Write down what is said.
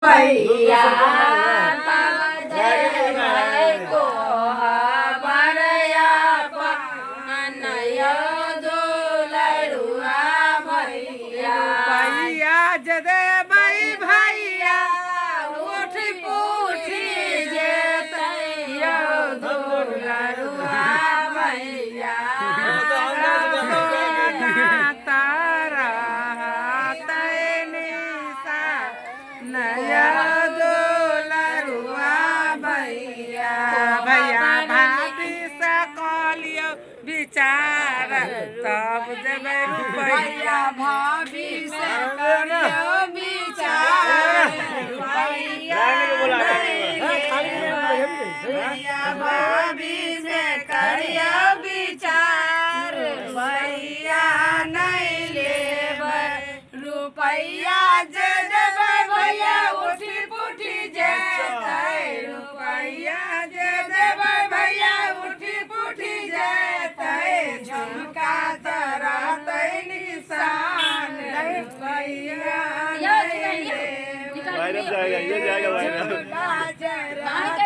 भैया तब जय भय को हमारया पनय दुलरुआ भैया भैया जदे भाई भैया उठ पूठी जे तैया दुलरुआ भैया तारा तैनिसा नया दुलरुआ भैया भैया भाभी सकलियो विचार तब देवे रुपैया भाभी से करियो विचार भैया भाभी से करियो विचार भैया नहीं लेबै रुपैया जे देबै भैया उठी पुठी जेतै रुपैया जे देबै भैया उठी पुठी जेतै झुमका त रहतै निशान भैया नहीं लेबै वायरस जाएगा, ये जाएगा वायरस। झुमका जे रहतै